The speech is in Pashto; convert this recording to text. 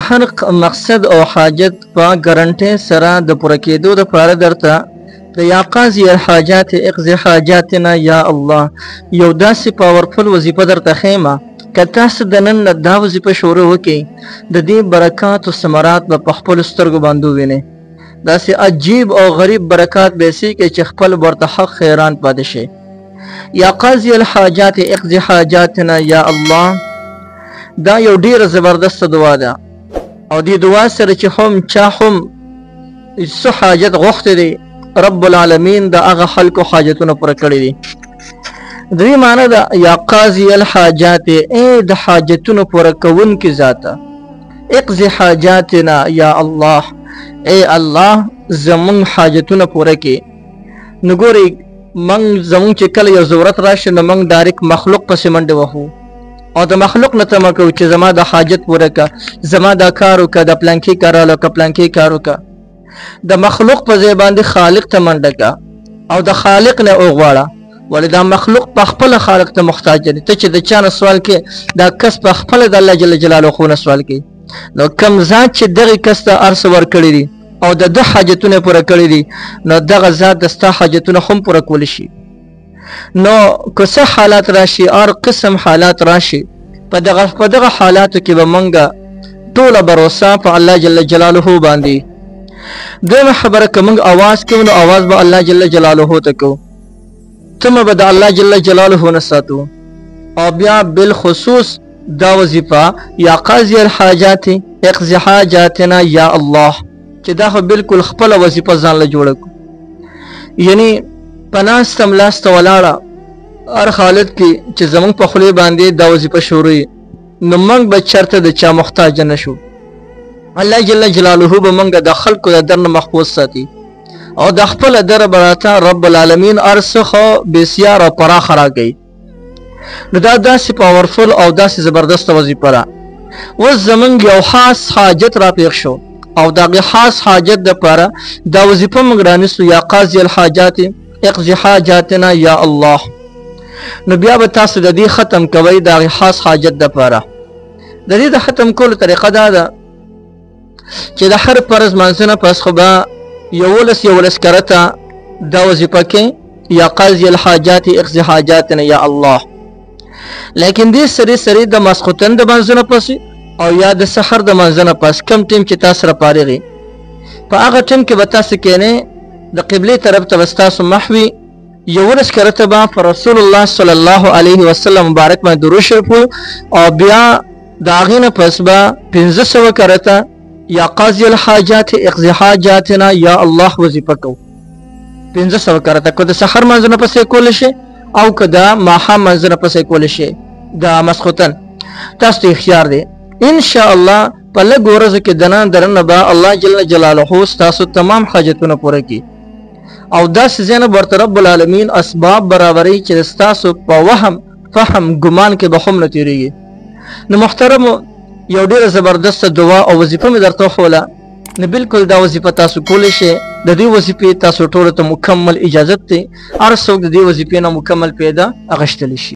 هر مقصد او حاجت په ګارنټي سره د پوره کېدو دپاره درته د یا قاضي الحاجات اقضي حاجاتنا یا الله یو داسې پاورفل وظیفه درته ښیمه که تاسو د نن نه دا وظیفه شروع وکړئ د دې برکات او ثمرات به په خپلو سترګو باندې ووینئ. داسې عجیب او غریب برکات به یې کوي چې خپل ورته حق حیران پاتې شي. یا قاضي الحاجات اقضي حاجاتنا یا الله دا یو ډیره زبردسته دعا ده او دې دعا سره چې هم چا هم څه حاجت غوښتی دی رب العالمین د هغه خلکو حاجتونه پوره کړي دي. دوی معنی ده یا قاضي الحاجات ای د حاجتونو پوره کوونکي ذاته اقضي حاجاتنا یا الله ای الله زمون حاجتونه پوره کړي. نو ګورئ موږ زمونږ چې کله یو ضرورت راشي نو موږ ډایرکټ مخلوق پسې منډې وهو او د مخلوق نه تمه کوو چې زما د حاجت پوره که زما دا کار وکړه د پلانکي کار راله که پلانکي کار وکړه. د مخلوق په ځای باندې خالق ته منډه که او د خالق نه وغواړه ولې دا مخلوق په خپله خالق ته محتاج دی. ته چې د چا نه سوال کې دا کس په خپله د الله جل جلاله خو نه سوال کوي نو کوم ذات چې دغې کس ته هر څه ورکړي دي او د ده حاجتونه پوره کړي دي نو دغه ذات د ستا حاجتونه هم پوره کولی شي. نو که څه حالات راشي هر قسم حالات راشي په دغه حالاتو کې به موږ ټوله بروسه په الله جل جلاله باندې. دویمه خبره که موږ اواز کوو نو اواز به الله جل جلاله ته کوو تمه به د الله جل جلاله نه ساتو. او بیا بالخصوص دا وظیفه یا قاضي الحاجات اقضي حاجاتنا یا الله چې دا خو بالکل خپله وظیفه ځان له جوړه کړو. یعنی په ناسته ملاسته ولاړه هر حالت کې چې زمونږ په خولې باندې دا وظیفه شروع نو موږ به چېرته د چا محتاجه نه شو. الله جل جلاله به موږ د خلکو د در نه محفوظ ساتي او د خپله دره به راته رب العالمین هر څه خو بسیار او پراخه راکوي. نو دا داسې پاورفل او داسې زبردسته وظیفه ده. اوس زمونږ یو خاص حاجت را پیښ شو او د هغې خاص حاجت دپاره دا وظیفه موږ رانیسو یا قاضي الحاجات اقضي حاجاتنا یا الله. نو بیا به تاسو د دې ختم کوئ د هغې خاص حاجت دپاره. د دې د ختم کولو طریقه دا ده چې د هر فرض مانځه نه پس خو به یولس کرته دا وظیفه کې یا قاضي الحاجات اقضي حاجاتنا یا الله. لیکن دې سری د ماسخوتن د مانځه نه پس او یا د سحر د مانځه نه پس کم ټیم چې تاسو سره فارغ یې په هغه ټیم کې به تاسو کښېنئ د قبلې طرف ته به ستاسو مخ وي 11 کرته به په رسول الله صلی الله علیه وسلم مبارک باندې درود شریف او بیا د هغې نه پس به 1500 کرته یا قاضي الحاجات اقضي حاجاتنا یا الله وظیفه کوو. 1500 کرته که د سحر مانځه نه پسې کولی شي او که د ماښام مانځه نه پسې کولی شي د ماسخوتن تاسو ته اختیار دی. انشاءالله په لږ ورځو کې دننه به الله جل جلاله ستاسو تمام حاجتونه پوره کړي او داسې ځای نه به ورته رب العالمین اسباب برابروي چې ستاسو په وهم فهم ګمان کې به هم نه تېرېږي. نو محترمو یو ډېره زبردسته دعا او وظیفه مې درته وښوله نو بالکل دا وظیفه تاسو کولی شئ. د دې وظیفې تاسو ټولو ته مکمل اجازت دی هر څوک د دې وظیفې نه مکمل پیدا اخیستلی شي.